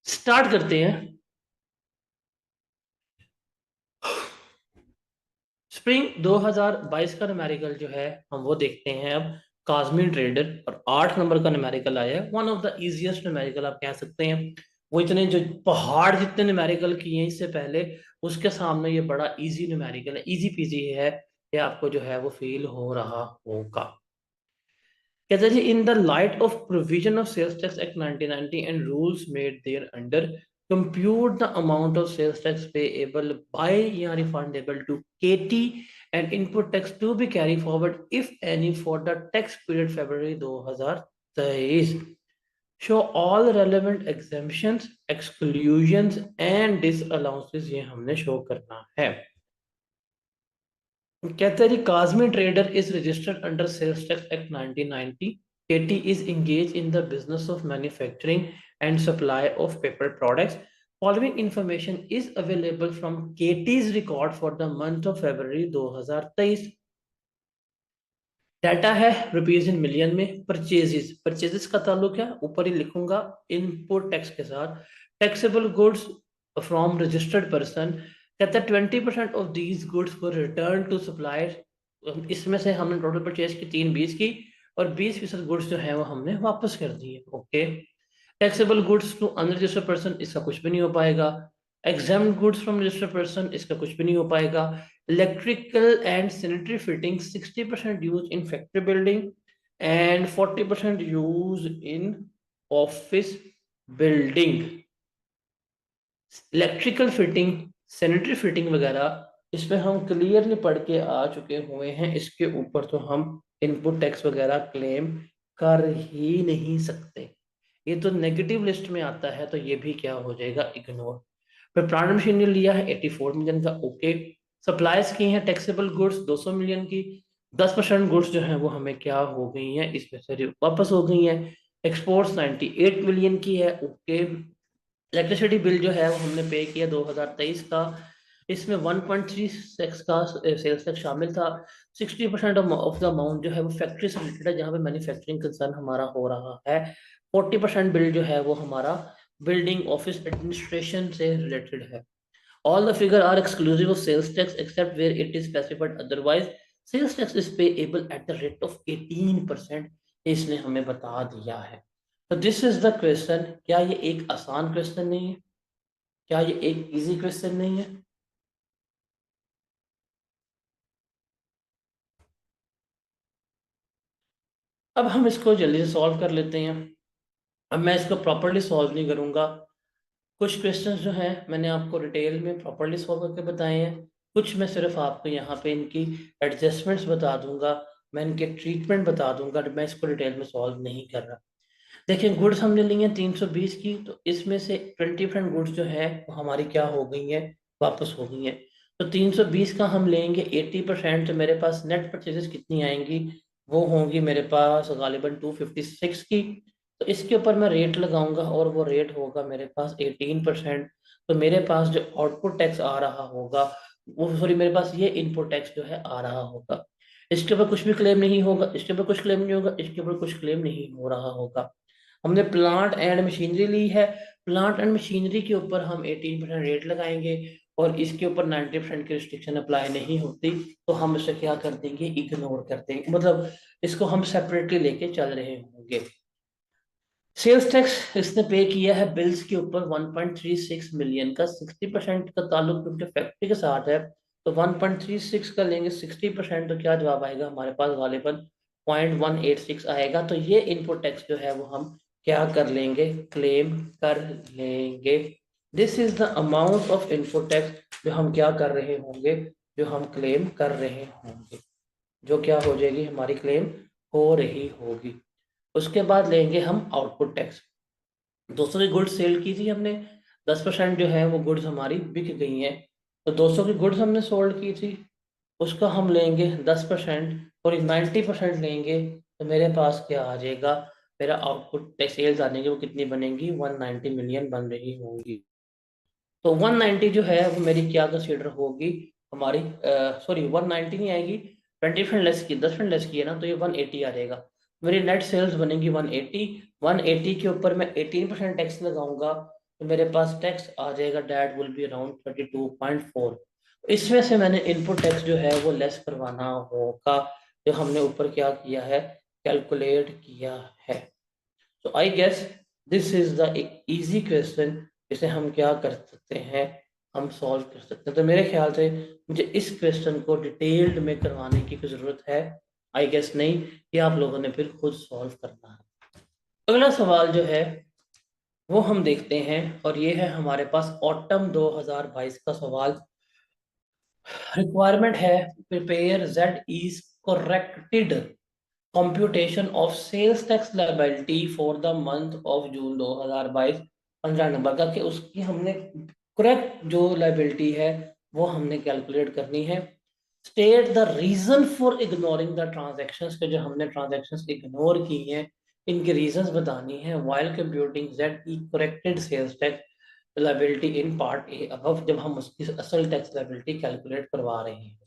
Start करते हैं। Spring 2022 का न्यूमेरिकल जो है हम वो देखते हैं अब। काज़मी ट्रेडर और 8 नंबर का न्यूमेरिकल आया है। One of the easiest numerical आप कह सकते हैं। वो इतने जो पहाड़ जितने न्यूमेरिकल किए हैं इससे पहले, उसके सामने ये बड़ा इजी न्यूमेरिकल है, इजी पीजी है। ये आपको जो है वो फील हो रहा होगा। कहते हैं जी, in the light of provision of sales tax act 1990 and rules made there under, compute the amount of sales tax payable by या refundable to KT and input tax to be carried forward if any for the tax period February 2023. Show all relevant exemptions, exclusions and disallowances, ये हमने show करना है। कहते हैं जी, Kazmi trader is registered under sales tax act 1990। KT is engage in the business of manufacturing and supply of paper products. Following information is available from KT's record for the month of February 2023। Data है rupees in million में। Purchases, purchases का ताल्लुक है, ऊपर ही लिखूंगा, input tax के साथ। Taxable goods from registered person, कहता है 20% ऑफ दीज गुड्स को रिटर्न टू सप्लायर। इसमें से हमने टोटल परचेज की 3 20 की, और 20% गुड्स जो है वो हमने वापस कर दिए। Okay. Taxable goods to unregistered person, इसका कुछ भी नहीं हो पाएगा। Exempted goods from registered person, इसका कुछ भी नहीं हो पाएगा। Electrical and sanitary fitting 60% use in factory building and 40% use in office building. Electrical fitting, sanitary fitting वगैरह इसमें हम क्लियरली पढ़ के आ चुके हुए हैं। इसके ऊपर तो हम इनपुट टैक्स वगैरह क्लेम कर ही नहीं सकते। ये तो नेगेटिव लिस्ट में आता है, तो ये भी क्या हो जाएगा, इग्नोर। फिर प्लांट मशीनरी लिया है 84 मिलियन का। ओके। सप्लाईज की हैं टैक्सेबल गुड्स 200 मिलियन की। 10% गुड्स जो है वो हमें क्या हो गई हैं, इसमें से वापस हो गई हैं। एक्सपोर्ट्स 98 मिलियन की है। ओके। इलेक्ट्रिसिटी बिल जो है वो हमने पे किया 2023 का। इसमें 1.36 का सेल्स टैक्स शामिल था। 60% ऑफ द अमाउंट जो है वो फैक्ट्री से रिलेटेड है, जहाँ पे मैन्युफैक्चरिंग कंसर्न हमारा हो रहा है। 40% बिल जो है वो हमारा बिल्डिंग ऑफिस एडमिनिस्ट्रेशन से रिलेटेड है। All the figure are exclusive of sales tax except where it is specified otherwise. Sales tax is payable at the rate of 18%, इसने हमें बता दिया है। तो दिस इज द क्वेश्चन। क्या ये एक आसान क्वेश्चन नहीं है? क्या ये एक इजी क्वेश्चन नहीं है? अब हम इसको जल्दी से सॉल्व कर लेते हैं। अब मैं इसको प्रॉपरली सॉल्व नहीं करूंगा। कुछ क्वेश्चंस जो हैं मैंने आपको डिटेल में प्रॉपरली सॉल्व करके बताए हैं। कुछ मैं सिर्फ आपको यहाँ पे इनकी एडजस्टमेंट्स बता दूंगा, मैं इनके ट्रीटमेंट बता दूंगा, मैं इसको डिटेल में सॉल्व नहीं कर रहा। देखिए, गुड्स हमने ली हैं 320 की, तो इसमें से 20% गुड्स जो है वो हमारी क्या हो गई है, वापस हो गई है। तो 320 का हम लेंगे 80%, तो मेरे पास नेट परचेजेस कितनी आएंगी, वो होंगी मेरे पास गालिबन 256 की। तो इसके ऊपर मैं रेट लगाऊंगा और वो रेट होगा मेरे पास 18%। तो मेरे पास जो आउटपुट टैक्स आ रहा होगा, वो सॉरी, मेरे पास ये इनपुट टैक्स जो है आ रहा होगा। इसके ऊपर कुछ भी क्लेम नहीं होगा, इसके ऊपर कुछ क्लेम नहीं होगा, इसके ऊपर कुछ क्लेम नहीं हो रहा होगा। हमने प्लांट एंड मशीनरी ली है। प्लांट एंड मशीनरी के ऊपर हम 18% रेट लगाएंगे, और इसके ऊपर 90% की रिस्ट्रिक्शन अप्लाई नहीं होती, तो हम इसे क्या कर देंगे, इग्नोर कर देंगे, मतलब इसको हम सेपरेटली लेके चल रहे होंगे। सेल्स टैक्स इसने पे किया है बिल्स के ऊपर 1.36 मिलियन का। 60% का ताल्लुक क्योंकि फैक्ट्री के साथ है, तो 1.36 का लेंगे 60%, तो क्या जवाब आएगा हमारे पास, गालिबन 0.186 आएगा। तो ये इनपुट टैक्स जो है वो हम क्या कर लेंगे, क्लेम कर लेंगे। This is the amount of input tax जो हम क्या कर रहे होंगे, जो हम क्लेम कर रहे होंगे, जो क्या हो जाएगी, हमारी क्लेम हो रही होगी। उसके बाद लेंगे हम आउटपुट टैक्स। 200 की गुड्स सेल की थी हमने, 10% जो है वो गुड्स हमारी बिक गई हैं। तो 200 की गुड्स हमने सोल्ड की थी, उसका हम लेंगे 10%, और 90% लेंगे, तो मेरे पास क्या आ जाएगा, मेरा आउटपुट टैक्स सेल्स आने की वो कितनी बनेगी, 190 मिलियन बन रही होंगी। तो 190 जो है वो मेरी क्या कंसीडर होगी, हमारी सॉरी 190 नहीं आएगी, 20% लेस की, 10% लेस की है ना, तो ये 180 आ जाएगा। मेरी नेट सेल्स बनेगी 180। 180 के ऊपर मैं 18% टैक्स लगाऊंगा, तो मेरे पास टैक्स आ जाएगा दैट विल बी अराउंड 32.4। इसमें से मैंने इनपुट टैक्स जो है वो लेस करवाना होगा, जो हमने ऊपर क्या किया है, कैलकुलेट किया है। तो I guess this is the easy question, जिसे हम क्या कर सकते हैं, हम सॉल्व कर सकते हैं। तो मेरे ख्याल से मुझे इस क्वेश्चन को डिटेल्ड में करवाने की कोई ज़रूरत है, आई गेस नहीं, कि आप लोगों ने फिर खुद सॉल्व करना है। अगला सवाल जो है वो हम देखते हैं, और ये है हमारे पास ऑटम 2022 का सवाल। रिक्वायरमेंट है, prepare Z is corrected computation of sales tax liability for the month of June 2022। 15 number का, कि उसकी हमने करेक्ट जो लायबिलिटी है वो हमने कैलकुलेट करनी है। State the reason for ignoring the transactions, के जो हमने ट्रांजैक्शंस इग्नोर की हैं इनके रीजंस बतानी है, while computing Z E corrected sales tax liability in part A above, जब हम उसकी असल टैक्स लायबिलिटी कैलकुलेट करवा रहे हैं।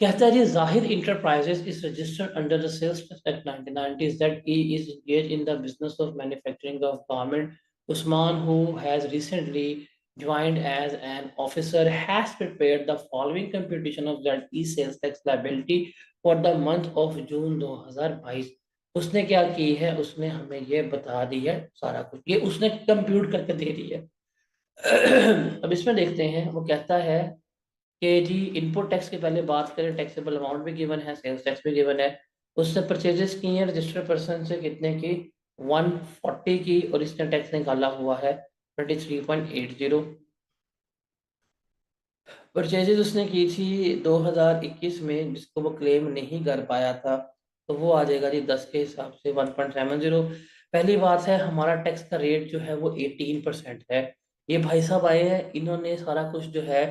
कहता है जी, Zahir enterprises is registered under the sales tax act 1990 that he is engaged in the business of manufacturing of garment. Usman, who has recently joined as an officer, has prepared the following computation of that e sales tax liability for the month of June 2022। उसने क्या की है, उसने हमें ये बता दी है सारा कुछ, ये उसने कंप्यूट करके दे दी है। अब इसमें देखते हैं, वो कहता है कि जी इनपुट टैक्स की पहले बात करें, टैक्सेबल अमाउंट भी गिवन है, सेल्स टैक्स भी गिवन है। उससे परचेजेस की है रजिस्टर्ड पर्सन से कितने की, 140 की, और इसने टैक्स निकाला हुआ है 23.80। परचेजेस उसने की थी 2021 में, जिसको वो क्लेम नहीं कर पाया था, तो वो आ जाएगा जी 10 के हिसाब से 1.70। पहली बात है, हमारा टैक्स का रेट जो है वो 18% है। ये भाई साहब आए हैं, इन्होंने सारा कुछ जो है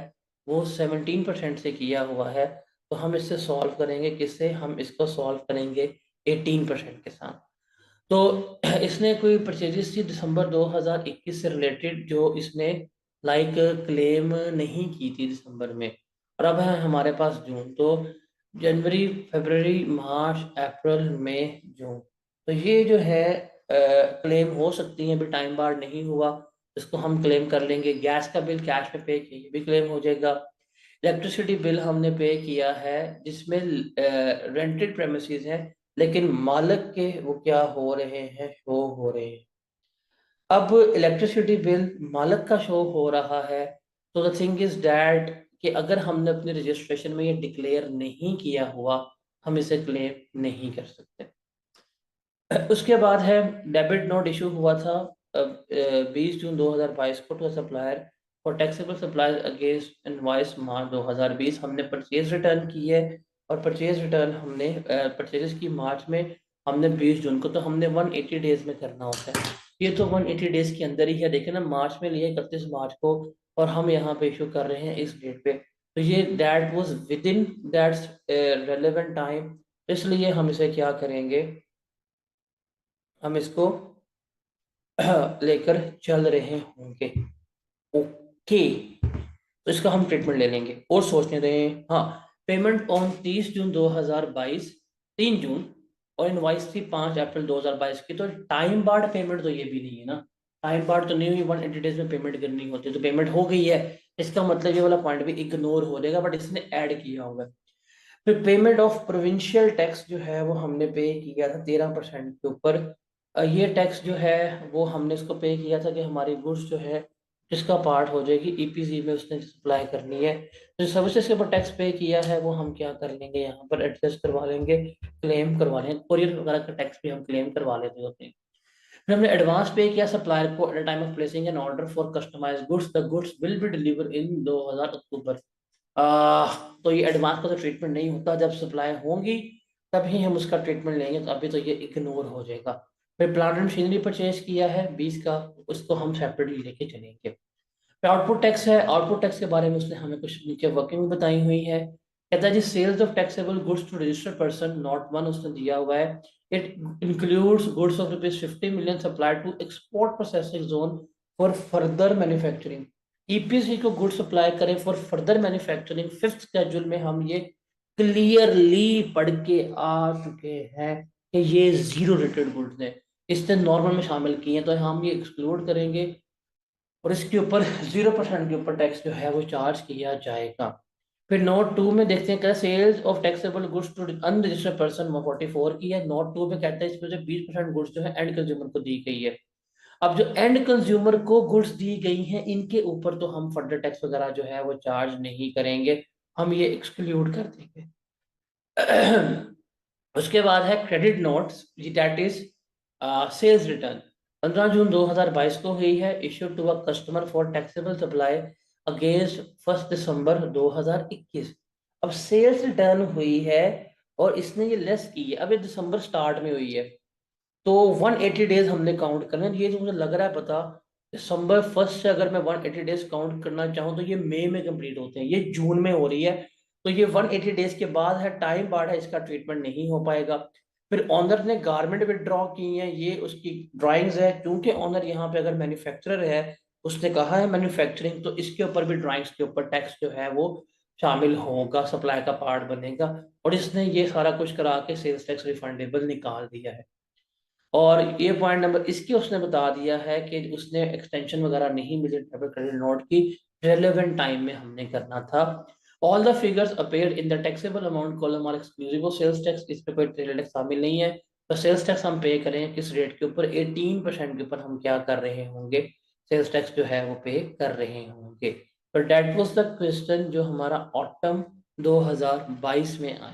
वो 17% से किया हुआ है। तो हम इससे सॉल्व करेंगे, किससे, हम इसको सॉल्व करेंगे 18% के साथ। तो इसने कोई परचेजेस थी दिसंबर 2021 से रिलेटेड, जो इसने लाइक क्लेम नहीं की थी दिसंबर में, और अब है हमारे पास जून। तो जनवरी, फरवरी, मार्च, अप्रैल, मई, जून, तो ये जो है क्लेम हो सकती है, अभी टाइम बार नहीं हुआ, इसको हम क्लेम कर लेंगे। गैस का बिल कैश में पे किया, ये भी क्लेम हो जाएगा। इलेक्ट्रिसिटी बिल हमने पे किया है, जिसमें रेंटेड प्रेमिसेस है, लेकिन मालिक के वो क्या हो रहे हैं, शो हो रहे हैं। अब इलेक्ट्रिसिटी बिल मालिक का शो हो रहा है, तो द थिंग इज डैट कि अगर हमने अपने रजिस्ट्रेशन में ये डिक्लेयर नहीं किया हुआ, हम इसे क्लेम नहीं कर सकते। उसके बाद है, डेबिट नोट इशू हुआ था 20 जून 2022 को to supplier for taxable supplies against invoice March 2020। हमने परचेज रिटर्न की है, और परचेज रिटर्न हमने परचेजेस की मार्च में, हमने 20 जून को, तो हमने 180 डेज में करना होता है। ये तो 180 डेज के अंदर ही है, देखे ना, मार्च में लिए 31 मार्च को, और हम यहाँ पे इशू कर रहे हैं इस डेट पे, तो ये that was with in that's relevant time. इसलिए हम इसे क्या करेंगे, हम इसको लेकर चल रहे होंगे। ओके, तो इसका हम ट्रीटमेंट ले लेंगे और सोचने दें। हाँ, पेमेंट ऑन 30 जून 2022, 3 जून, और इनवाइस थी 5 अप्रैल 2022 की, तो टाइम बार्ड पेमेंट तो ये भी नहीं है ना, टाइम बार्ड तो नहीं हुई, 180 डेज में पेमेंट करनी होती है, तो पेमेंट हो गई है। इसका मतलब ये वाला पॉइंट भी इग्नोर हो जाएगा, बट इसने ऐड किया होगा। फिर पेमेंट ऑफ प्रोविंशियल टैक्स जो है वो हमने पे किया था 13% के ऊपर। ये टैक्स जो है वो हमने इसको पे किया था कि हमारी गुड्स जो है जिसका पार्ट हो जाएगी ईपीजी में, उसने सप्लाई करनी है। तो सर्विसेज के ऊपर टैक्स पे किया है वो हम क्या कर लेंगे, यहाँ पर एडजस्ट करवा लेंगे, क्लेम करवा लेंगे। कोरियर वगैरह का टैक्स भी हम क्लेम करवा लेते होते हैं। फिर हमने एडवांस पे किया सप्लायर को, at the time of placing an order for customized goods, the goods will be deliver in 2000 October. तो ये एडवांस का तो ट्रीटमेंट नहीं होता, जब सप्लाई होंगी तभी हम उसका ट्रीटमेंट लेंगे, तो अभी तो ये इग्नोर हो जाएगा। फिर प्लांट एंड मशीनरी परचेज किया है 20 का, उसको हम सेपरेटली लेके चलेंगे। फिर आउटपुट टैक्स है, आउटपुट टैक्स के बारे में उसने हमें कुछ नीचे वर्किंग बताई हुई है। कहता है जी, sales of taxable goods to registered person not one, उसने दिया हुआ है। It includes goods of ₹50 million supply to export processing zone for further manufacturing. EPC को गुड सप्लाई करें for further manufacturing, fifth schedule में हम ये क्लियरली पढ़ के आ चुके हैं कि ये जीरो रेटेड गुड्स हैं, इसने नॉर्मल में शामिल किए हैं, तो हम ये एक्सक्लूड करेंगे। और इसके ऊपर 0% के ऊपर टैक्स जो है वो चार्ज किया जाएगा। फिर नोट 2 में देखते हैं क्या, sales of taxable goods to unregistered person 44 की है। नोट 2 में कहता है इसमें से 20% गुड्स जो है एंड कंज्यूमर को दी गई है। अब जो एंड कंज्यूमर को गुड्स दी गई हैं इनके ऊपर तो हम फर्दर टैक्स वगैरह जो है वो चार्ज नहीं करेंगे, हम ये एक्सक्लूड कर देंगे। उसके बाद है credit notes, that is sales return. 15 जून 2022 को हुई है, issued to a customer for taxable supply against 1 December 2021। अब सेल्स रिटर्न हुई है और इसने ये लेस की है, अब ये दिसंबर स्टार्ट में हुई है, तो 180 डेज हमने काउंट करना है। ये जो मुझे लग रहा है पता, दिसंबर 1 से अगर मैं 180 डेज काउंट करना चाहूँ तो ये मई में कंप्लीट होते हैं, ये जून में हो रही है, तो ये 180 डेज के बाद है, टाइम बार्ड है, इसका ट्रीटमेंट नहीं हो पाएगा। फिर ऑनर ने गारमेंट विदड्रॉ की है, ये उसकी ड्राइंग्स है, क्योंकि ऑनर यहाँ पे अगर मैन्युफैक्चरर है, उसने कहा है मैन्युफैक्चरिंग, तो इसके ऊपर भी ड्राइंग्स के ऊपर टैक्स जो है वो शामिल होगा, सप्लाई का पार्ट बनेगा। और इसने ये सारा कुछ करा के सेल्स टैक्स रिफंडेबल निकाल दिया है। और ये पॉइंट नंबर इसकी उसने बता दिया है कि उसने एक्सटेंशन वगैरह नहीं मिली डेबिट क्रेडिट नोट की, रेलेवेंट टाइम में हमने करना था। All the figures appear in the taxable amount column are exclusive of sales tax, इस पे कोई ट्रेड टैक्स शामिल नहीं है। तो सेल्स टैक्स हम पे करें किस रेट के ऊपर, 18% के ऊपर हम क्या कर रहे होंगे, सेल्स टैक्स जो है वो पे कर रहे होंगे। तो डेट वाज द क्वेश्चन जो हमारा ऑटम 2022 में आया।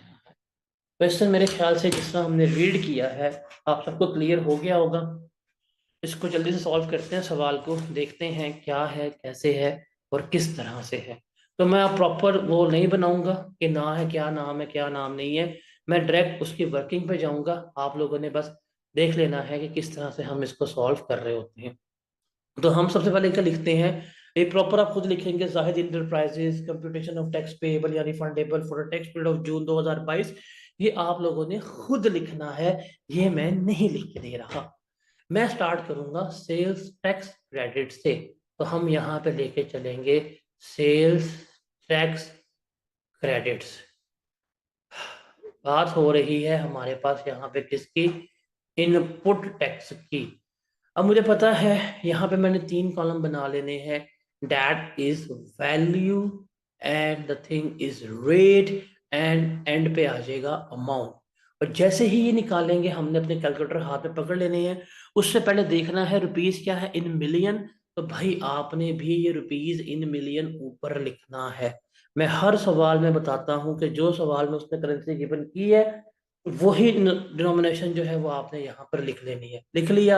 क्वेश्चन मेरे ख्याल से जिस तरह हमने रीड किया है आप सबको क्लियर हो गया होगा। इसको जल्दी से सॉल्व करते हैं, सवाल को देखते हैं क्या है, कैसे है और किस तरह से है। तो मैं अब प्रॉपर वो नहीं बनाऊंगा कि ना है क्या नाम है क्या नाम नहीं है, मैं डायरेक्ट उसकी वर्किंग पे जाऊंगा, आप लोगों ने बस देख लेना है कि किस तरह से हम इसको सॉल्व कर रहे होते हैं। तो हम सबसे पहले क्या लिखते हैं, ये प्रॉपर आप खुद लिखेंगे, Zahid enterprises computation of tax payable या refundable for tax period of June 2022, ये आप लोगों ने खुद लिखना है, ये मैं नहीं लिख के दे रहा। मैं स्टार्ट करूंगा सेल्स टैक्स क्रेडिट से, तो हम यहाँ पे लेके चलेंगे सेल्स टैक्स क्रेडिट्स। बात हो रही है हमारे पास यहाँ पे किसकी, इनपुट टैक्स की। अब मुझे पता है यहाँ पे मैंने 3 कॉलम बना लेने हैं, that is value and the thing is rate and and पे आ जाएगा अमाउंट। और जैसे ही ये निकालेंगे हमने अपने कैलकुलेटर हाथ में पकड़ लेने हैं, उससे पहले देखना है रुपीस क्या है इन मिलियन, तो भाई आपने भी ये रुपीस इन मिलियन ऊपर लिखना है। मैं हर सवाल में बताता हूँ कि जो सवाल में उसने करेंसी गिवन की है वही डिनोमिनेशन जो है वो आपने यहाँ पर लिख लेनी है, लिख लिया।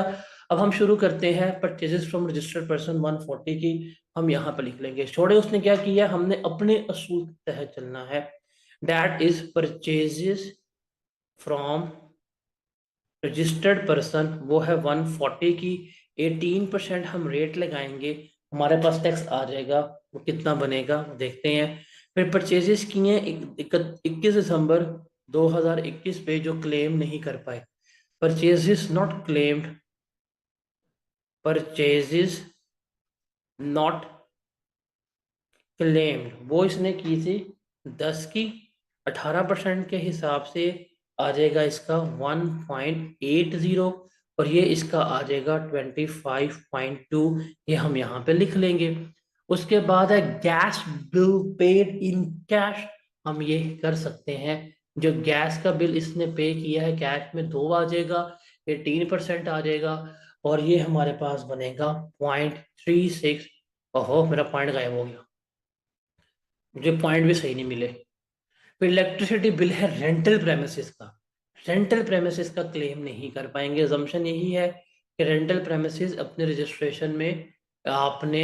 अब हम शुरू करते हैं परचेजेस फ्रॉम रजिस्टर्ड पर्सन 140 की, हम यहाँ पर लिख लेंगे। छोड़े उसने क्या किया, हमने अपने असूल के तहत चलना है, that is purchases from registered person, वो है 140 की, 18% हम रेट लगाएंगे, हमारे पास टैक्स आ जाएगा, वो कितना बनेगा देखते हैं। फिर परचेजेस किए 21 दिसंबर 2021 पे जो क्लेम नहीं कर पाए, purchases not claimed, purchases not claimed, वो इसने की थी 10 की, 18% के हिसाब से आ जाएगा इसका 1.80, और ये इसका आ जाएगा 25.2, ये हम यहाँ पे लिख लेंगे। उसके बाद है gas bill paid in cash, हम ये कर सकते हैं, जो गैस का बिल इसने पे किया है कैश में 2 आ जाएगा, 18% आ जाएगा, और ये हमारे पास बनेगा 0.36। ओहो मेरा पॉइंट गायब हो गया, मुझे पॉइंट भी सही नहीं मिले। फिर इलेक्ट्रिसिटी बिल है रेंटल प्रेमिसेस का, रेंटल प्रेमिसेस का क्लेम नहीं कर पाएंगे, अजम्पशन यही है कि रेंटल प्रेमिसेस अपने रजिस्ट्रेशन में आपने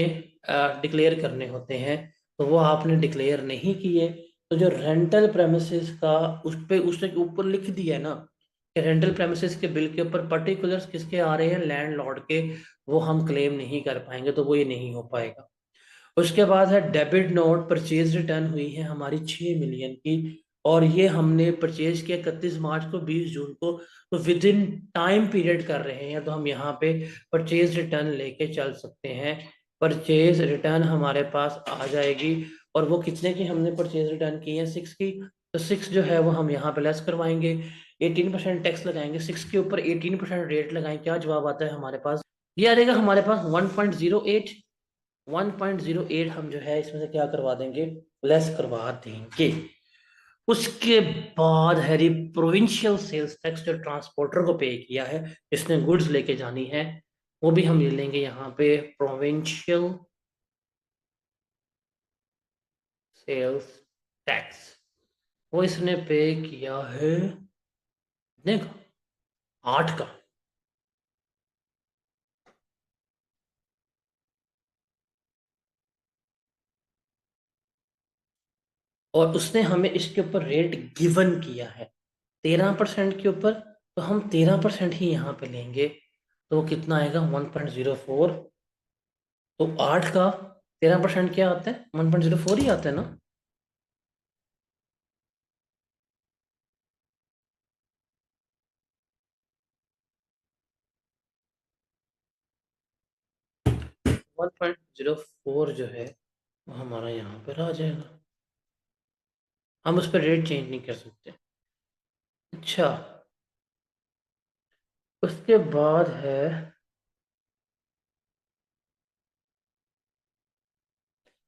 डिक्लेयर करने होते हैं, तो वो आपने डिक्लेयर नहीं किए, तो जो रेंटल प्रेमिसेस का उस पे उसके ऊपर लिख दिया है ना कि रेंटल प्रेमिसेस के बिल के ऊपर पर्टिकुलर्स किसके आ रहे हैं, लैंडलॉर्ड के, वो हम क्लेम नहीं कर पाएंगे, तो वो ये नहीं हो पाएगा। उसके बाद है डेबिट नोट, परचेज रिटर्न हुई है हमारी 6 मिलियन की, और ये हमने परचेज किया 31 मार्च को, 20 जून को, तो विद इन टाइम पीरियड कर रहे हैं, तो हम यहाँ पे परचेज रिटर्न लेके चल सकते हैं। परचेज रिटर्न हमारे पास आ जाएगी, और वो कितने की हमने परचेज रिटर्न की है, 6 की, तो 6 जो है वो हम यहाँ पे लेस करवाएंगे, 18% टैक्स लगाएंगे, 6 के ऊपर 18% रेट लगाएं, क्या जवाब आता है हमारे पास, ये आ जाएगा हमारे पास 1.08। 1.08 हम जो है इसमें से क्या करवा देंगे, लेस करवा देंगे। उसके बाद है प्रोविंशियल सेल्स टैक्स, जो ट्रांसपोर्टर को पे किया है, जिसने गुड्स लेके जानी है, वो भी हम ले लेंगे यहाँ पे। प्रोविंशियल सेल्स टैक्स वो इसने पे किया है कितने का, 8 का। और उसने हमें इसके ऊपर रेट गिवन किया है 13% के ऊपर, तो हम 13% ही यहाँ पे लेंगे। तो वो कितना आएगा, 1.04। तो 8 का 13% क्या आता है, 1.04 ही आता है ना। 1.04 जो है वो हमारा यहाँ पर आ जाएगा। हम उस पर रेट चेंज नहीं कर सकते। अच्छा, उसके बाद है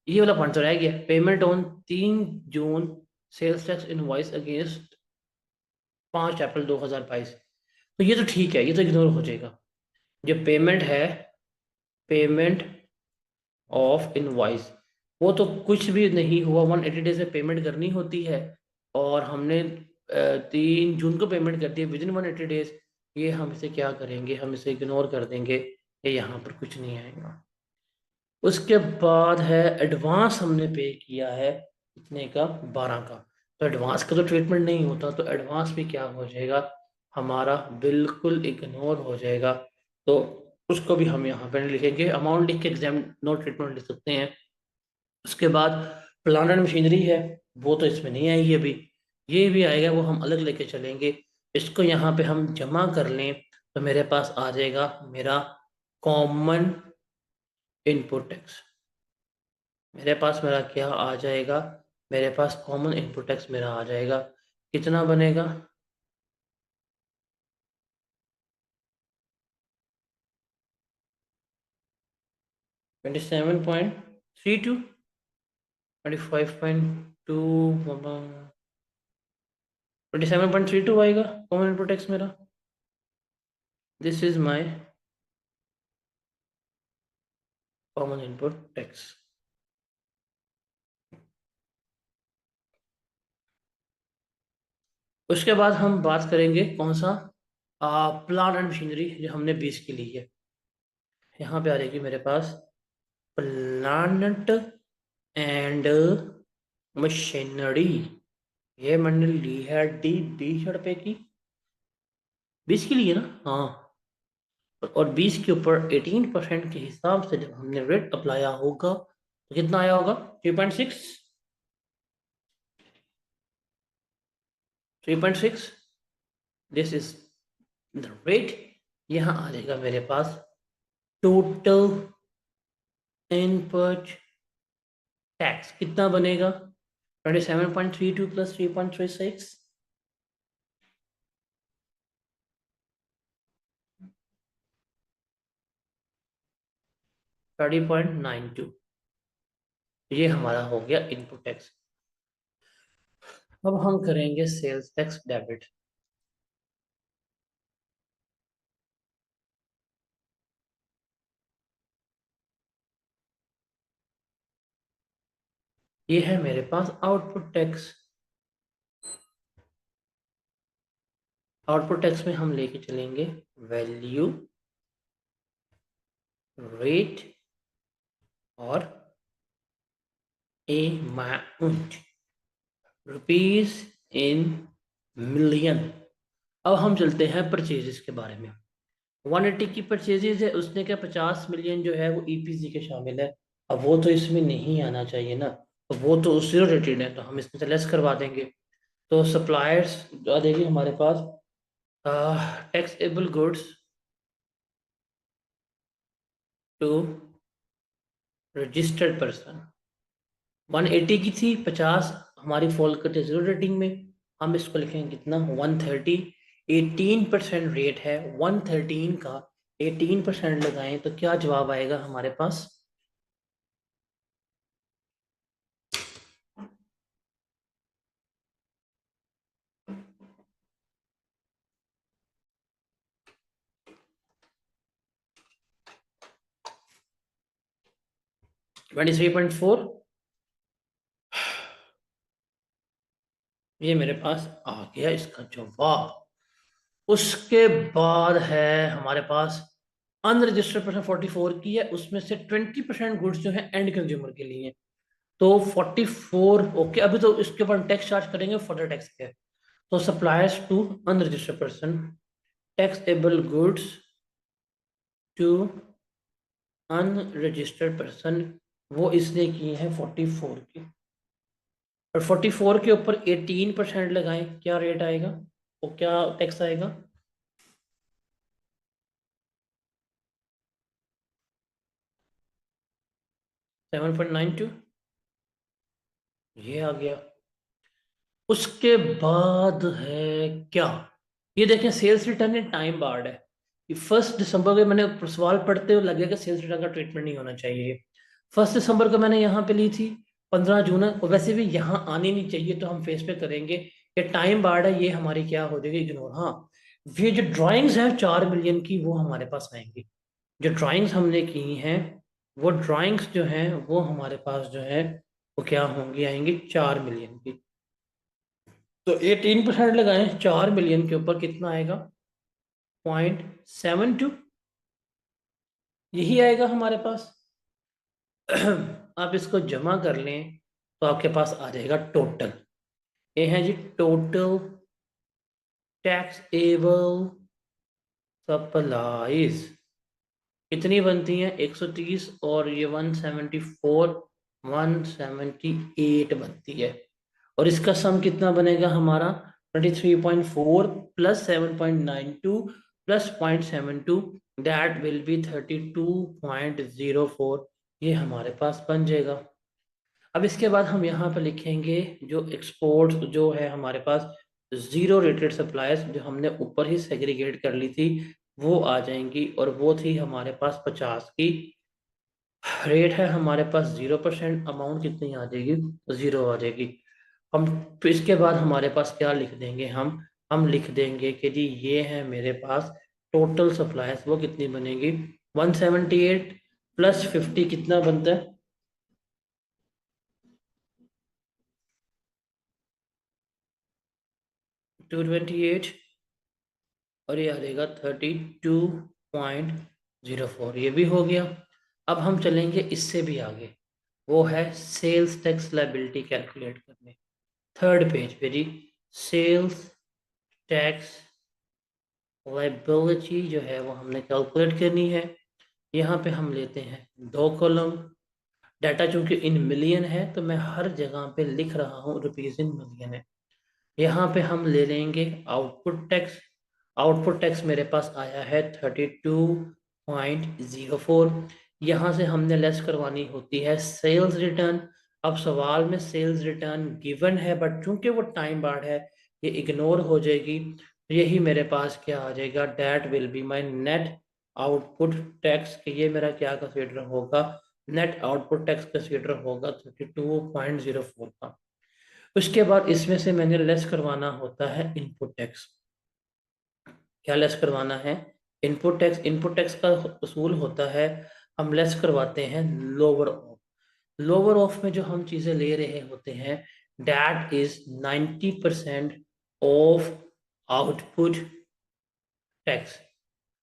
ये वाला पॉइंट तो रह गया, payment on 3 June, sales tax invoice against 5 April 2022। तो ये तो ठीक है, ये तो इग्नोर हो जाएगा। जो पेमेंट है, पेमेंट ऑफ इनवॉइस, वो तो कुछ भी नहीं हुआ, 180 डेज में पेमेंट करनी होती है। और हमने 3 जून को पेमेंट कर दी विद इन 180 डेज। ये हम इसे क्या करेंगे, हम इसे इग्नोर कर देंगे, ये यहाँ पर कुछ नहीं आएगा। उसके बाद है एडवांस हमने पे किया है कितने का, 12 का। तो एडवांस का तो ट्रीटमेंट नहीं होता, तो एडवांस भी क्या हो जाएगा हमारा, बिल्कुल इग्नोर हो जाएगा। तो उसको भी हम यहाँ पे नहीं लिखेंगे, अमाउंट लिख के एग्जाम नो ट्रीटमेंट लिख सकते हैं। उसके बाद प्लांट एंड मशीनरी है, वो तो इसमें नहीं आएगी अभी, ये भी आएगा, वो हम अलग लेके चलेंगे। इसको यहाँ पे हम जमा कर लें तो मेरे पास आ जाएगा मेरा कॉमन इनपुट टैक्स। मेरे पास मेरा क्या आ जाएगा, मेरे पास कॉमन इनपुट टैक्स मेरा आ जाएगा, कितना बनेगा, 27.32, 27.32 आएगा कॉमन इनपुट टैक्स मेरा। This is my common input tax. उसके बाद हम बात करेंगे कौन सा, प्लांट एंड मशीनरी, जो हमने 20 की ली है। यहाँ पे आ जाएगी मेरे पास प्लांट एंड मशीनरी, ये मैंने ली है डी 20 रुपए की, 20 की ली है ना, हाँ। और 20 के ऊपर 18% के हिसाब से जब हमने रेट अप्लाया होगा तो कितना आया होगा, 3.6, 3.6। This is the rate. यहाँ आ जाएगा मेरे पास टोटल इनपुट टैक्स कितना बनेगा, 27.32 प्लस 3.36, 30.92। ये हमारा हो गया इनपुट टैक्स। अब हम करेंगे सेल्स टैक्स डेबिट। ये है मेरे पास आउटपुट टैक्स। आउटपुट टैक्स में हम लेके चलेंगे वैल्यू, रेट और अमाउंट, रुपीस इन मिलियन। अब हम चलते हैं परचेजेस के बारे में। 180 की परचेजेज है, उसने क्या 50 मिलियन जो है वो ईपीसी के शामिल है। अब वो तो इसमें नहीं आना चाहिए ना, तो वो तो उससे रिलेटेड है, तो हम इसमें से लेस करवा देंगे। तो सप्लायर्स आ जाएगी हमारे पास, taxable goods to registered person, 180 की थी, 50 हमारी फॉल करती जीरो रेटिंग में। हम इसको लिखेंगे कितना, 130। 18% रेट है 113 का, 18% लगाएं तो क्या जवाब आएगा हमारे पास, 23.4 ये मेरे पास आ गया इसका जवाब। उसके बाद है हमारे पास अनरजिस्टर्ड परसेंट 44 की है, उसमें से 20% गुड्स जो है एंड कंज्यूमर के लिए। तो 44 ओके, अभी तो इसके ऊपर टैक्स चार्ज करेंगे फर्दर टैक्स के। तो suppliers to unregistered person, taxable goods to unregistered person, वो इसने की है 44 की। और 44 के ऊपर 18% लगाएं, क्या रेट आएगा, वो क्या टैक्स आएगा? 7.92 ये आ गया। उसके बाद है क्या, ये देखें sales return in time barred है। ये 1 दिसंबर के मैंने सवाल पढ़ते हुए लगे कि सेल्स रिटर्न का ट्रीटमेंट नहीं होना चाहिए। 1 दिसंबर को मैंने यहाँ पे ली थी, 15 जून है, और वैसे भी यहाँ आनी नहीं चाहिए, तो हम फेस पे करेंगे कि टाइम बार्ड है, ये हमारी क्या हो जाएगी, इग्नोर। हाँ, ये जो ड्राइंग्स हैं 4 मिलियन की, वो हमारे पास आएंगी। जो ड्राइंग्स हमने की हैं, वो ड्राइंग्स जो हैं वो हमारे पास जो है वो क्या होंगी, आएंगी 4 मिलियन की। तो 18% लगाएं 4 मिलियन के ऊपर, कितना आएगा? 0.72 यही आएगा हमारे पास। आप इसको जमा कर लें तो आपके पास आ जाएगा टोटल। ये है जी टोटल टैक्सेबल सप्लाईज, कितनी बनती हैं? 130, और ये 174, 178 बनती है। और इसका सम कितना बनेगा हमारा? 23.4 plus 7.92 plus 0.72, that will be 32.04। ये हमारे पास बन जाएगा। अब इसके बाद हम यहाँ पे लिखेंगे जो एक्सपोर्ट जो है हमारे पास, जीरो रेटेड सप्लायर्स जो हमने ऊपर ही सेग्रीगेट कर ली थी, वो आ जाएंगी। और वो थी हमारे पास 50 की। रेट है हमारे पास 0%, अमाउंट कितनी आ जाएगी? जीरो आ जाएगी। हम फिर इसके बाद हमारे पास क्या लिख देंगे, हम लिख देंगे कि जी ये है मेरे पास टोटल सप्लायर्स, वो कितनी बनेगी? 178 प्लस 50 कितना बनता है? 228, और ये आ जाएगा 32.04, ये भी हो गया। अब हम चलेंगे इससे भी आगे, वो है सेल्स टैक्स लायबिलिटी कैलकुलेट करने। थर्ड पेज पे जी, सेल्स टैक्स लायबिलिटी जो है वो हमने कैलकुलेट करनी है। यहाँ पे हम लेते हैं 2 कॉलम। डाटा चूंकि इन मिलियन है तो मैं हर जगह पे लिख रहा हूँ रुपीज इन मिलियन है। यहाँ पे हम ले लेंगे आउटपुट टैक्स। आउटपुट टैक्स मेरे पास आया है 32.04। यहाँ से हमने लेस करवानी होती है सेल्स रिटर्न। अब सवाल में सेल्स रिटर्न गिवन है, बट चूंकि वो टाइम बार्ड है, ये इग्नोर हो जाएगी। यही मेरे पास क्या आ जाएगा, that will be my net output tax, कि ये मेरा क्या कंसीडर होगा, नेट आउटपुट टैक्स कंसीडर होगा 32.04 का। उसके बाद इसमें से मैंने लेस करवाना होता है इनपुट टैक्स। क्या लेस करवाना है? Input tax. इनपुट टैक्स का उसूल होता है, हम लेस करवाते हैं लोअर ऑफ। लोअर ऑफ में जो हम चीज़ें ले रहे होते हैं, that is 90% of output tax.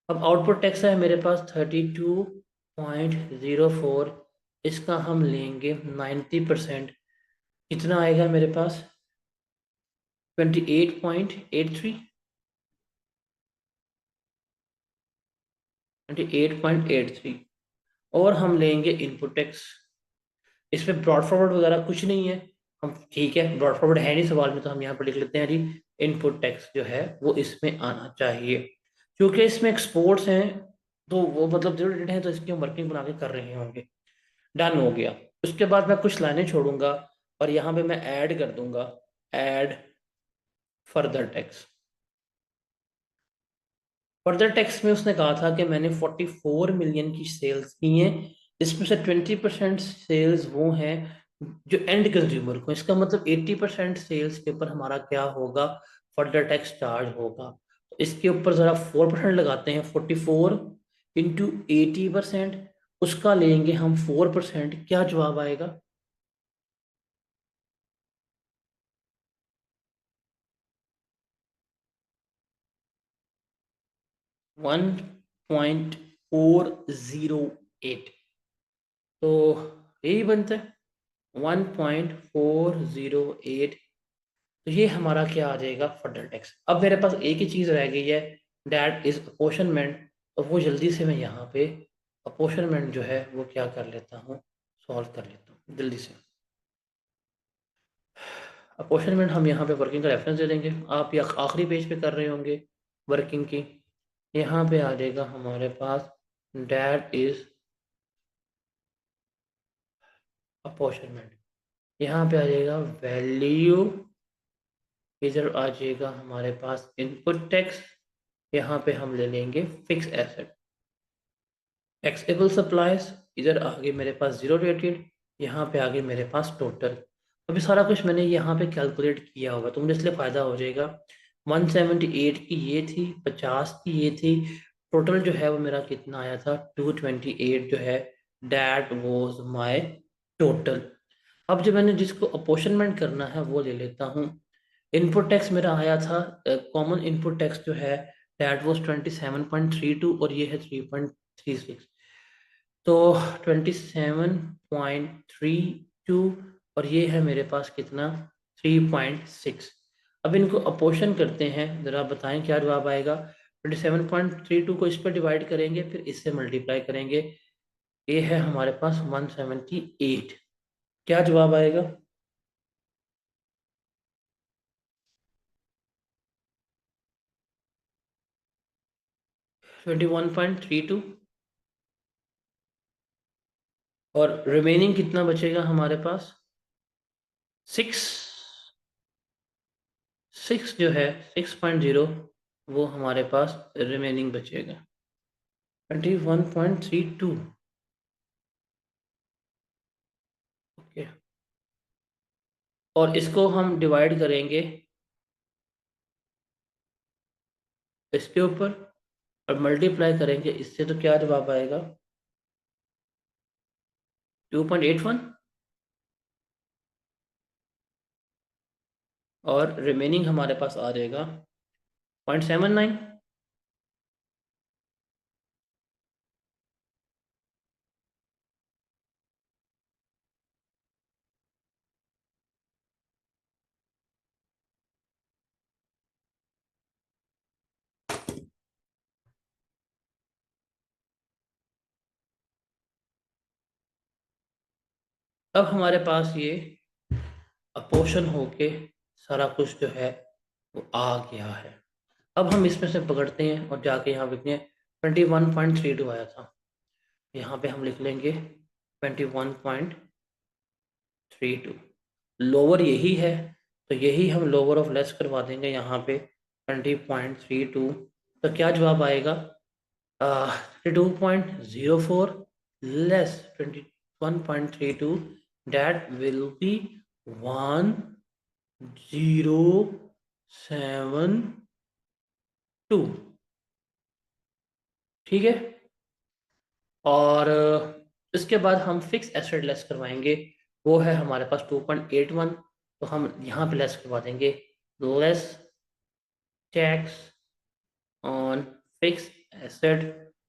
अब आउटपुट टैक्स है मेरे पास 32.04, इसका हम लेंगे 90%, कितना आएगा मेरे पास? 28.83, 28.83। और हम लेंगे इनपुट टैक्स। इसमें ब्रॉड फॉरवर्ड वगैरह कुछ नहीं है, हम ठीक है, ब्रॉड फॉरवर्ड है नहीं सवाल में, तो हम यहाँ पर लिख लेते हैं जी इनपुट टैक्स जो है वो इसमें आना चाहिए। क्योंकि इसमें एक्सपोर्ट्स हैं, तो वो मतलब जो रेट है तो इसकी हम वर्किंग बना के कर रहे होंगे। डन हो गया। उसके बाद मैं कुछ लाइनें छोड़ूंगा और यहाँ पे मैं ऐड कर दूंगा, add further tax. Further tax में उसने कहा था कि मैंने 44 मिलियन की सेल्स की हैं, इसमें से 20% सेल्स वो हैं जो एंड कंज्यूमर को, इसका मतलब 80% सेल्स के ऊपर हमारा क्या होगा, फर्दर टैक्स चार्ज होगा। तो इसके ऊपर ज़रा 4% लगाते हैं, 44 इंटू 80%, उसका लेंगे हम 4%, क्या जवाब आएगा? 1.408। तो यही बनता है 1.408। तो ये हमारा क्या आ जाएगा? Further tax. अब मेरे पास एक ही चीज़ रह गई है, डैट इज अपोर्शनमेंट। तो वो जल्दी से मैं यहाँ पे अपोर्शनमेंट जो है वो क्या कर लेता हूँ, सॉल्व कर लेता हूँ जल्दी से। अपोर्शनमेंट हम यहाँ पे वर्किंग का रेफरेंस दे देंगे, आप या आखिरी पेज पे कर रहे होंगे वर्किंग की। यहाँ पे आ जाएगा हमारे पास डैट इज अपोर्शनमेंट। यहाँ पे आ जाएगा वैल्यू, इधर आ जाएगा हमारे पास इनपुट टैक्स। यहाँ पे हम ले लेंगे फिक्स एसेट, टैक्सेबल सप्लाईज। इधर आगे मेरे पास जीरो रेटेड, यहाँ पे आगे मेरे पास टोटल। अभी सारा कुछ मैंने यहाँ पे कैलकुलेट किया होगा तो मुझे इसलिए फ़ायदा हो जाएगा। 178 की ये थी, 50 की ये थी, टोटल जो है वो मेरा कितना आया था? 228 जो है, डैट वॉज माई टोटल। अब जो मैंने जिसको अपोर्शनमेंट करना है वो ले लेता हूँ। इनपुट टैक्स मेरा आया था, कॉमन इनपुट टैक्स जो है दैट वाज 27.32 और ये है 3.36। तो 27.32 और ये है मेरे पास कितना? 3.6। अब इनको अपोर्शन करते हैं, ज़रा बताएं क्या जवाब आएगा? 27.32 को इस पर डिवाइड करेंगे, फिर इससे मल्टीप्लाई करेंगे, ये है हमारे पास 178। क्या जवाब आएगा? 21.32। और रिमेनिंग कितना बचेगा हमारे पास? 6। 6 जो है 6.0, वो हमारे पास रिमेनिंग बचेगा 21.32। ओके, और इसको हम डिवाइड करेंगे इसके ऊपर और मल्टीप्लाई करेंगे इससे, तो क्या जवाब आएगा? 2.81। और रिमेनिंग हमारे पास आ जाएगा 0.79। अब हमारे पास ये अपोर्शन होके सारा कुछ जो है वो आ गया है। अब हम इसमें से पकड़ते हैं और जाके यहाँ लिखते हैं 21.32 आया था, यहाँ पे हम लिख लेंगे 21.32। लोअर यही है तो यही हम लोअर ऑफ लेस करवा देंगे यहाँ पे 20.32। तो क्या जवाब आएगा? 32.04 लेस 21.32, डैट विल बी 1072। ठीक है। और इसके बाद हम फिक्स एसेट लेस करवाएंगे, वो है हमारे पास 2.81। तो हम यहाँ पे लेस करवा देंगे, less tax on fix asset,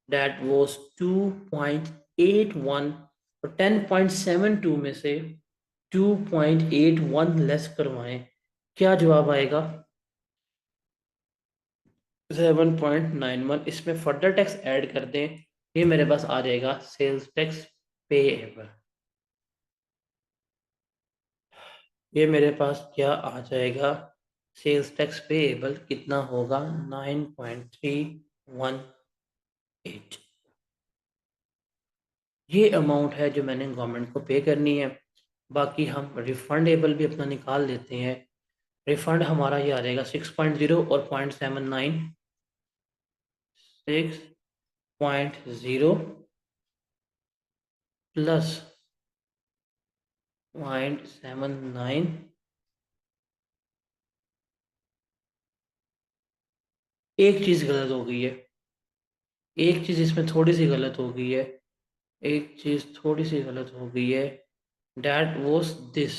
that was 2.81। और 10.72 में से 2.81 लेस करवाएं, क्या जवाब आएगा? 7.91। इसमें फर्दर टैक्स ऐड कर दें, ये मेरे पास आ जाएगा सेल्स टैक्स पेएबल। ये मेरे पास क्या आ जाएगा? सेल्स टैक्स पेएबल कितना होगा? 9.318। ये अमाउंट है जो मैंने गवर्नमेंट को पे करनी है। बाकी हम रिफंडेबल भी अपना निकाल लेते हैं। रिफंड हमारा ये आ जाएगा 6.0 और 0.79। 6.0 प्लस 0.79। एक चीज़ गलत हो गई है, एक चीज़ इसमें थोड़ी सी गलत हो गई है। एक चीज थोड़ी सी गलत हो गई है, डैट वॉज दिस।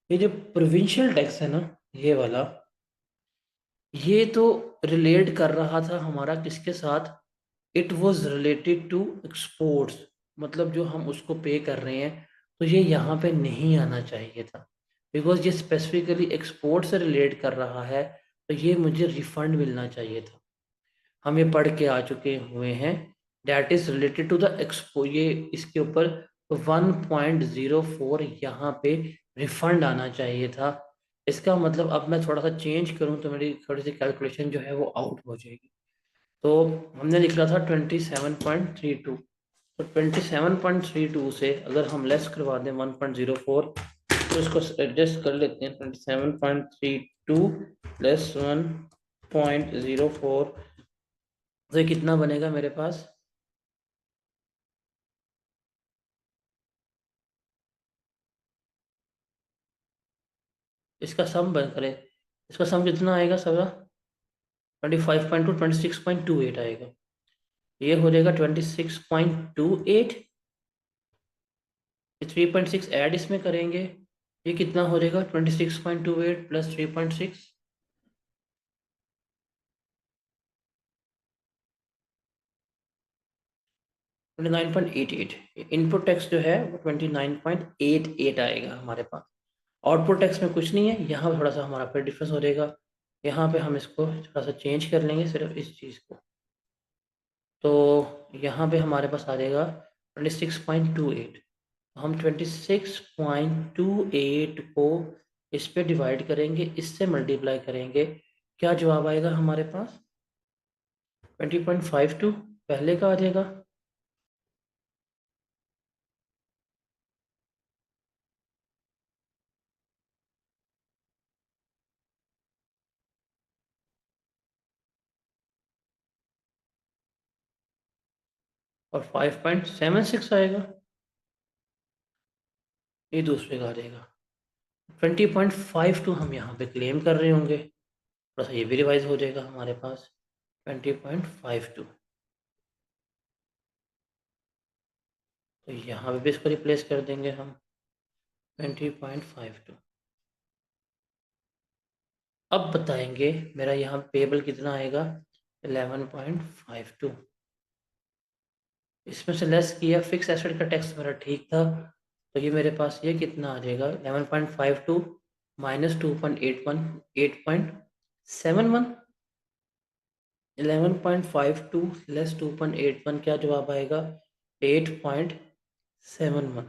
ये जो प्रोविंशियल टैक्स है ना, ये वाला, ये तो रिलेट कर रहा था हमारा किसके साथ? It was related to exports, मतलब जो हम उसको पे कर रहे हैं, तो ये यहाँ पे नहीं आना चाहिए था, बिकॉज ये स्पेसिफिकली एक्सपोर्ट से रिलेट कर रहा है, तो ये मुझे रिफंड मिलना चाहिए था। हम ये पढ़ के आ चुके हुए हैं, that is related to the expo, ये इसके ऊपर 1.04 यहाँ पे रिफंड आना चाहिए था। इसका मतलब अब मैं थोड़ा सा चेंज करूँ तो मेरी थोड़ी सी कैलकुलेशन जो है वो आउट हो जाएगी। तो हमने लिखा था 27.32, तो 27.32 से अगर हम लेस करवा दें 1.04, तो इसको एडजस्ट कर लेते हैं। 27.32 प्लस 1.04, तो ये कितना बनेगा मेरे पास? इसका सम बन करे, इसका सम कितना आएगा सगा? 25.2, 26.28 आएगा। ये हो जाएगा 26.28। 3.6 ऐड इसमें करेंगे, ये कितना हो जाएगा? 26.28 प्लस 3.6, 29.88। इनपुट टैक्स जो है वो 29.88 आएगा हमारे पास। आउटपुट टैक्स में कुछ नहीं है, यहाँ थोड़ा सा हमारा फिर डिफरेंस हो जाएगा। यहाँ पे हम इसको थोड़ा सा चेंज कर लेंगे, सिर्फ इस चीज़ को। तो यहाँ पे हमारे पास आ जाएगा 26.28। हम 26.28 को इस पे डिवाइड करेंगे, इससे मल्टीप्लाई करेंगे, क्या जवाब आएगा हमारे पास? 20.52 पहले का आ जाएगा, और 5.76 आएगा, ये दूसरे का आ जाएगा। 20.52 हम यहाँ पे क्लेम कर रहे होंगे, थोड़ा सा ये भी रिवाइज हो जाएगा हमारे पास। 20.52, तो यहाँ पे भी इसको रिप्लेस कर देंगे हम, 20.52। अब बताएंगे मेरा यहाँ पेबल कितना आएगा? 11.52। इसमें से लेस किया, फिक्स एसेट का टैक्स मेरा ठीक था, तो ये मेरे पास ये कितना आ जाएगा? 11.52 माइनस 2.81, 8.71। 11.52 लेस 2.81, क्या जवाब आएगा? 8.71।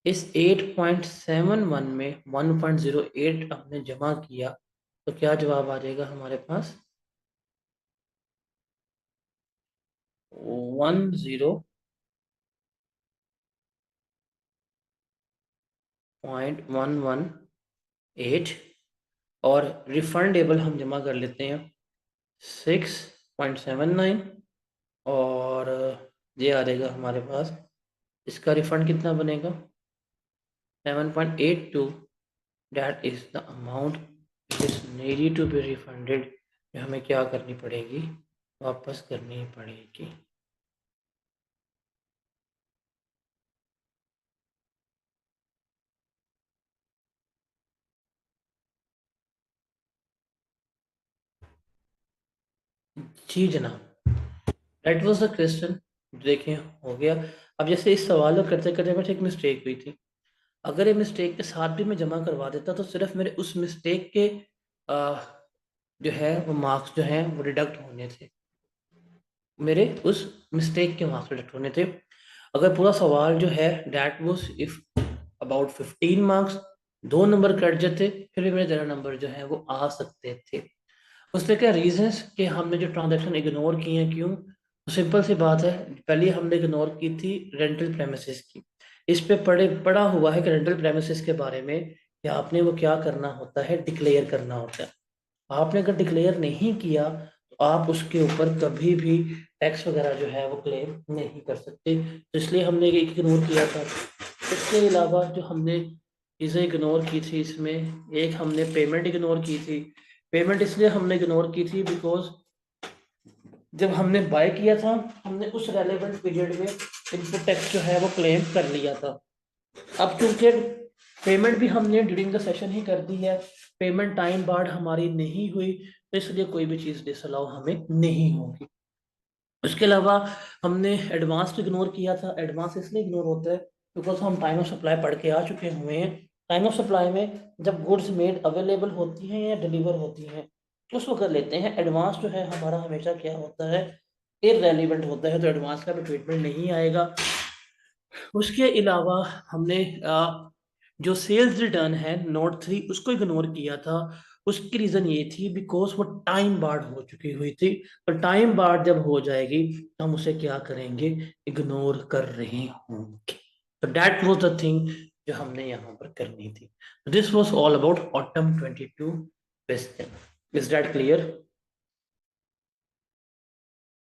इस 8.71 में 1.08 हमने जमा किया, तो क्या जवाब आ जाएगा हमारे पास? 10.118, और रिफंडेबल हम जमा कर लेते हैं 6.79, और ये आ जाएगा हमारे पास, इसका रिफंड कितना बनेगा? 7.82। That is the amount which is needed to be refunded, हमें क्या करनी पड़ेगी? वापस करनी पड़ेगी। जी जनाब, दैट वाज द क्वेश्चन। देखें, हो गया। अब जैसे इस सवाल को करते करते मेरे से एक मिस्टेक हुई थी, अगर ये मिस्टेक के साथ भी मैं जमा करवा देता तो सिर्फ मेरे उस मिस्टेक के आ, जो है वो मार्क्स जो हैं वो डिडक्ट होने थे, मेरे उस मिस्टेक के मार्क्स डिडक्ट होने थे। अगर पूरा सवाल जो है that was if about 15 marks, 2 number cut जाते, फिर भी मेरे ज़रा नंबर जो है वो आ सकते थे। उसके क्या रीजंस कि हमने जो ट्रांजैक्शन इग्नोर किए हैं, क्यों? तो सिंपल सी बात है, पहले हमने इग्नोर की थी रेंटल प्रेमिसेस की। इस पे पढ़ा हुआ है कि रेंटल प्रेमिसेस के बारे में कि आपने वो क्या करना होता है, डिक्लेयर करना होता है। आपने अगर डिक्लेयर नहीं किया तो आप उसके ऊपर कभी भी टैक्स वगैरह जो है वो क्लेम नहीं कर सकते, तो इसलिए हमने ये इग्नोर किया था। इसके अलावा जो हमने चीज़ें इग्नोर की थी, इसमें एक हमने पेमेंट इग्नोर की थी। पेमेंट इसलिए हमने इग्नोर की थी बिकॉज जब हमने बाय किया था हमने उस रेलेवेंट पीरियड में इनपुट टैक्स जो है वो क्लेम कर लिया था। अब क्योंकि पेमेंट भी हमने ड्यूरिंग द सेशन ही कर दी है, पेमेंट टाइम बार्ड हमारी नहीं हुई, तो इसलिए कोई भी चीज़ डिसअलाउ हमें नहीं होगी। उसके अलावा हमने एडवांस इग्नोर किया था। एडवांस इसलिए इग्नोर होता है बिकॉज हम टाइम ऑफ सप्लाई पढ़ के आ चुके हुए हैं। टाइम ऑफ सप्लाई में जब गुड्स मेड अवेलेबल होती हैं या डिलीवर होती हैं उस वक्त लेते हैं। एडवांस जो है हमारा हमेशा क्या होता है, इररेलेवेंट होता है, तो एडवांस का भी ट्रीटमेंट नहीं आएगा। उसके अलावा हमने जो सेल्स रिटर्न है नोट 3 उसको इग्नोर किया था। उसकी रीजन ये थी बिकॉज वो टाइम बार्ड हो चुकी हुई थी, और टाइम बार्ड जब हो जाएगी तो हम उसे क्या करेंगे, इग्नोर कर रहे होंगे। तो दैट वाज द थिंग जो हमने यहाँ पर करनी थी। This was all about autumn 22 question. Is that clear?